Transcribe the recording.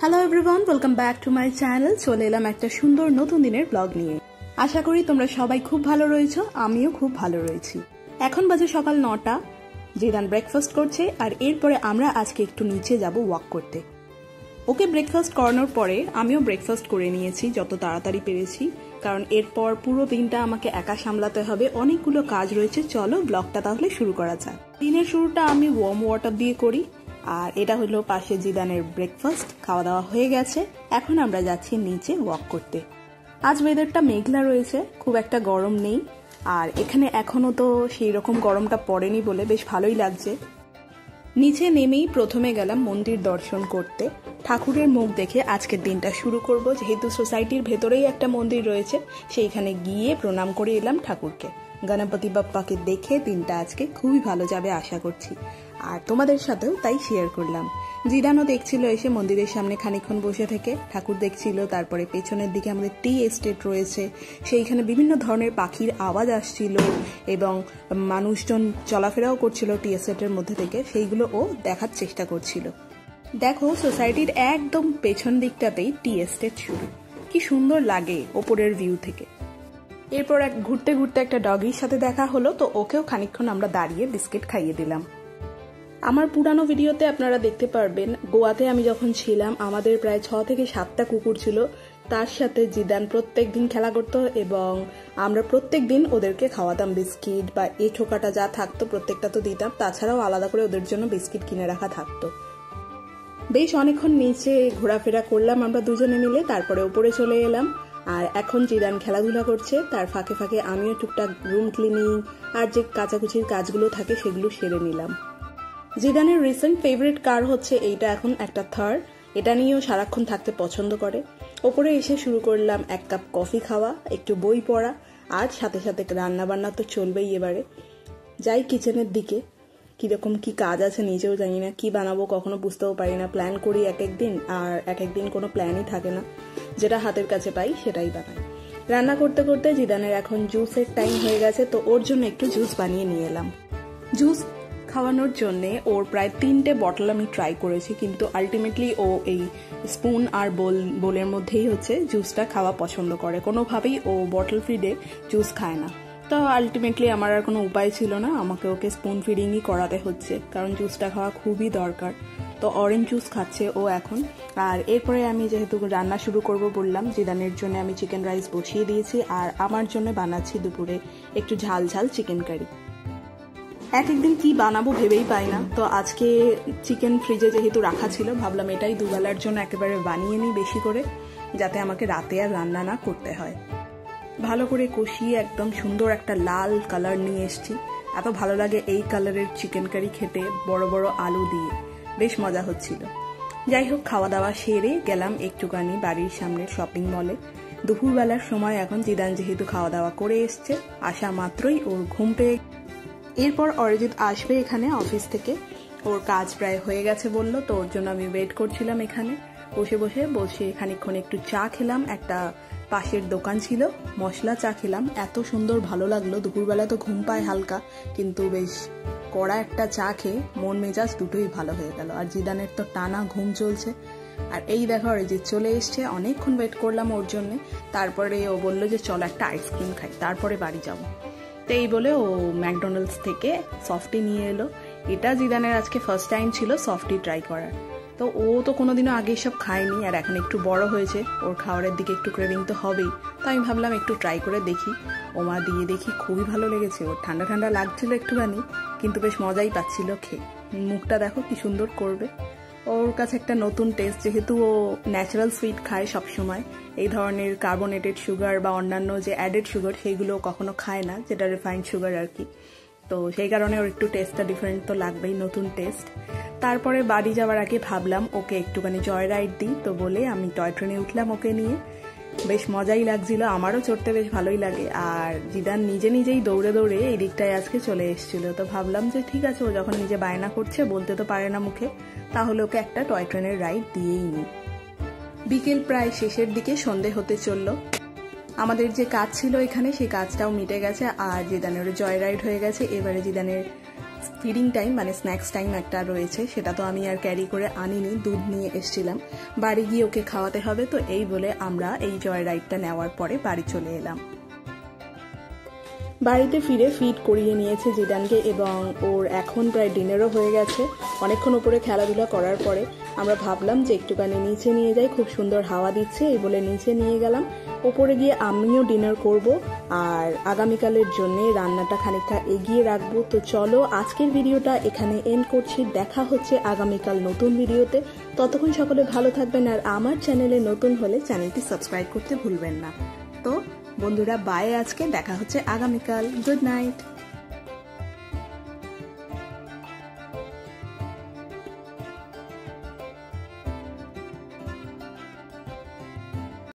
Hello everyone, welcome back to my channel. চলে এলাম একটা সুন্দর নতুন দিনের ব্লগ নিয়ে। আশা করি তোমরা সবাই খুব ভালো রয়েছো, আমিও খুব ভালো রয়েছি। এখন বাজে সকাল 9টা। জিদান ব্রেকফাস্ট করছে আর এরপরে আমরা আজকে একটু নিচে যাব ওয়াক করতে। ওকে ব্রেকফাস্ট করানোর পরে আমিও ব্রেকফাস্ট করে নিয়েছি যত তাড়াতাড়ি পেরেছি, কারণ এরপর পুরো দিনটা আমাকে একা সামলাতে হবে, অনেকগুলো কাজ রয়েছে। চলো ব্লগটা তাহলে শুরু করা যাক। দিনের শুরুটা আমি ওয়ার্ম ওয়াটার দিয়ে করি। আর এটা হলো পাশে জিদানের ব্রেকফাস্ট, খাওয়া দাওয়া হয়ে গেছে। এখন আমরা যাচ্ছি নিচে ওয়াক করতে। আজ ওয়েদারটা মেঘলা রয়েছে, খুব একটা গরম নেই। আর এখানে এখনো তো সেই রকম গরমটা পড়েনি বলে বেশ ভালোই লাগছে। নিচে নেমেই প্রথমে গেলাম মন্দির দর্শন করতে। ঠাকুরের মুখ দেখে আজকের দিনটা শুরু করব, যেহেতু সোসাইটির ভেতরেই একটা মন্দির রয়েছে। সেইখানে গিয়ে প্রণাম করে এলাম ঠাকুরকে। গণপতি বাপ্পাকে দেখে দিনটা আজকে খুবই ভালো যাবে আশা করছি, আর তোমাদের সাথেও তাই শেয়ার করলাম। জিদানও দেখছিল এসে মন্দিরের সামনে খানিকক্ষণ বসে থেকে ঠাকুর দেখছিল। তারপরে পেছনের দিকে আমাদের টি এস্টেট রয়েছে, সেইখানে বিভিন্ন ধরনের পাখির আওয়াজ আসছিল এবং মানুষজন চলাফেরাও করছিল টি এস্টেটের মধ্যে থেকে, সেইগুলো ও দেখার চেষ্টা করছিল। দেখো, সোসাইটির একদম পেছন দিকটাতেই টি এস্টেট শুরু। কি সুন্দর লাগে ওপরের ভিউ থেকে। এরপর ঘুরতে ঘুরতে একটা ডগির সাথে দেখা হলো, তো ওকেও খানিকক্ষণ আমরা দাঁড়িয়ে বিস্কিট খাইয়ে দিলাম। আমার পুরানো ভিডিওতে আপনারা দেখতে পারবেন, গোয়াতে আমি যখন ছিলাম আমাদের প্রায় 6 থেকে 7টা কুকুর ছিল। তার সাথে জিদান প্রত্যেক দিন খেলা করতো এবং আমরা প্রত্যেক দিন ওদেরকে খাওয়াতাম বিস্কিট বা এই ঠোকাটা যা থাকতো প্রত্যেকটা তো দিতাম। তাছাড়াও আলাদা করে ওদের জন্য বিস্কিট কিনে রাখা থাকতো। বেশ অনেকক্ষণ নিচে ঘোরাফেরা করলাম আমরা দুজনে মিলে, তারপরে উপরে চলে এলাম। আর এখন জিদান খেলাধুলা করছে, তার ফাঁকে ফাঁকে আমিও টুকটাক রুম ক্লিনিং আর যে কাচাকুচির কাজগুলো থাকে সেগুলো সেরে নিলাম। জিদানের রিসেন্ট ফেভারিট কার হচ্ছে এইটা, এখন একটা থার। এটা নিয়েও সারাক্ষণ থাকতে পছন্দ করে। ওপরে এসে শুরু করলাম 1 কাপ কফি খাওয়া, একটু বই পড়া, আর সাথে সাথে রান্না বান্না তো চলবেই। এবারে যাই কিচেনের দিকে। কিরকম কি কাজ আছে নিজেও জানি না, কি বানাবো কখনো বুঝতেও পারি না। প্ল্যান করি এক একদিন, আর এক একদিন কোনো প্ল্যানই থাকে না, যেটা হাতের কাছে পাই সেটাই বানাই। রান্না করতে করতে জিদানের এখন জুসের টাইম হয়ে গেছে, তো ওর জন্য একটু জুস বানিয়ে নিয়ে এলাম। জুস খাওয়ানোর জন্যে ওর প্রায় 3টে বটল আমি ট্রাই করেছি, কিন্তু আলটিমেটলি ও এই স্পুন আর বোলের মধ্যেই হচ্ছে জুসটা খাওয়া পছন্দ করে। কোনোভাবেই ও বটল ফিডে জুস খায় না। তো আলটিমেটলি আমার আর কোনো উপায় ছিল না, আমাকে ওকে স্পুন ফিডিংই করাতে হচ্ছে, কারণ জুসটা খাওয়া খুবই দরকার। তো অরেঞ্জ জুস খাচ্ছে ও এখন। আর এরপরে আমি যেহেতু রান্না শুরু করব বললাম, জিদানের জন্য আমি চিকেন রাইস বসিয়ে দিয়েছি, আর আমার জন্য বানাচ্ছি দুপুরে একটু ঝাল ঝাল চিকেন কারি। এক একদিন কি বানাবো ভেবেই পাই না, তো আজকে চিকেন ফ্রিজে যেহেতু রাখা ছিল, ভাবলাম এটাই দুবেলার জন্য একেবারে বানিয়ে নিই বেশি করে, যাতে আমাকে রাতে আর রান্না না করতে হয়। ভালো করে কষিয়ে একদম সুন্দর একটা লাল কালার নিয়ে এসছি। এত ভালো লাগে এই কালারের চিকেন কারি খেতে, বড় বড় আলু দিয়ে, বেশ মজা হচ্ছিল। যাই হোক, খাওয়া দাওয়া সেরে গেলাম একটুখানি বাড়ির সামনে শপিং মলে। দুপুরবেলার সময় এখন জিদান যেহেতু খাওয়া দাওয়া করে এসছে, আসা মাত্রই ওর ঘুম পেয়ে। এরপর অরিজিৎ আসবে এখানে অফিস থেকে, ওর কাজ প্রায় হয়ে গেছে বললো, তো ওর জন্য আমি ওয়েট করছিলাম এখানে বসে খানিকক্ষণ একটু চা খেলাম। একটা পাশের দোকান ছিল, মশলা চা খেলাম, এত সুন্দর ভালো লাগলো। দুপুরবেলা তো ঘুম পায় হালকা, কিন্তু বেশ কড়া একটা চা খেয়ে মন মেজাজ দুটোই ভালো হয়ে গেল। আর জিদানের তো টানা ঘুম চলছে। আর এই দেখো অরিজিৎ চলে এসছে, অনেকক্ষণ ওয়েট করলাম ওর জন্য। তারপরে ও বললো যে চলো একটা আইসক্রিম খাই, তারপরে বাড়ি যাবো। তো এই বলে ও ম্যাকডোনাল্ডস থেকে সফটি নিয়ে এলো। এটা জিদানের আজকে ফার্স্ট টাইম ছিল সফটি ট্রাই করার। তো ও তো কোনোদিনও আগে সব খায়নি, আর এখন একটু বড় হয়েছে, ওর খাবারের দিকে একটু ক্রেভিং তো হবেই। তো আমি ভাবলাম একটু ট্রাই করে দেখি। ওমা দিয়ে দেখি খুবই ভালো লেগেছে। ওর ঠান্ডা ঠান্ডা লাগছিল একটুখানি, কিন্তু বেশ মজাই পাচ্ছিল খেয়ে। মুখটা দেখো কি সুন্দর করবে। ওর কাছে একটা নতুন টেস্ট, যেহেতু ও ন্যাচারাল সুইট খায় সবসময়, এই ধরনের কার্বোনেটেড সুগার বা অন্যান্য যে অ্যাডেড সুগার সেইগুলো কখনো খায় না, যেটা রিফাইন্ড সুগার আর কি। তো সেই কারণে ওর একটু টেস্টটা ডিফারেন্ট তো লাগবেই, নতুন টেস্ট। তারপরে বাড়ি যাওয়ার আগে ভাবলাম ওকে একটুখানি জয় রাইড দিই, তো বলে আমি টয় ট্রেনে উঠলাম ওকে নিয়ে। বেশ মজাই লাগছিল, আমারও চড়তে বেশ ভালোই লাগে। আর জিদান নিজে নিজেই দৌড়ে দৌড়ে এই দিকটায় আজকে চলে এসেছিল, তো ভাবলাম যে ঠিক আছে, ও যখন নিজে বায়না করছে, বলতে তো পারে না মুখে, তাহলে ওকে একটা টয় ট্রেনের রাইড দিয়েই নিই। বিকেল প্রায় শেষের দিকে, সন্ধে হতে চললো। আমাদের যে কাজ ছিল এখানে সেই কাজটাও মিটে গেছে, আর জিদানের জয় রাইড হয়ে গেছে। এবারে জিদানের ফিডিং টাইম মানে স্ন্যাক্স টাইম একটা রয়েছে, সেটা তো আমি আর ক্যারি করে আনিনি, দুধ নিয়ে এসেছিলাম। বাড়ি গিয়ে ওকে খাওয়াতে হবে, তো এই বলে আমরা এই জয় রাইডটা নেওয়ার পরে বাড়ি চলে এলাম। বাড়িতে ফিরে ফিড করিয়ে নিয়েছে জিদানকে এবং ওর এখন প্রায় ডিনারও হয়ে গেছে। অনেকক্ষণ উপরে খেলাধুলা করার পরে আমরা ভাবলাম যে একটুখানি নিচে নিয়ে যাই, খুব সুন্দর হাওয়া দিচ্ছে, এই বলে নিচে নিয়ে গেলাম। ওপরে গিয়ে আমিও ডিনার করব আর আগামীকালের জন্য রান্নাটা খানিকটা এগিয়ে রাখবো। তো চলো আজকের ভিডিওটা এখানে এন্ড করছি, দেখা হচ্ছে আগামীকাল নতুন ভিডিওতে। ততক্ষণ সকলে ভালো থাকবেন আর আমার চ্যানেলে নতুন হলে চ্যানেলটি সাবস্ক্রাইব করতে ভুলবেন না। তো বন্ধুরা বাই, আজকে দেখা হচ্ছে আগামীকাল। Good night.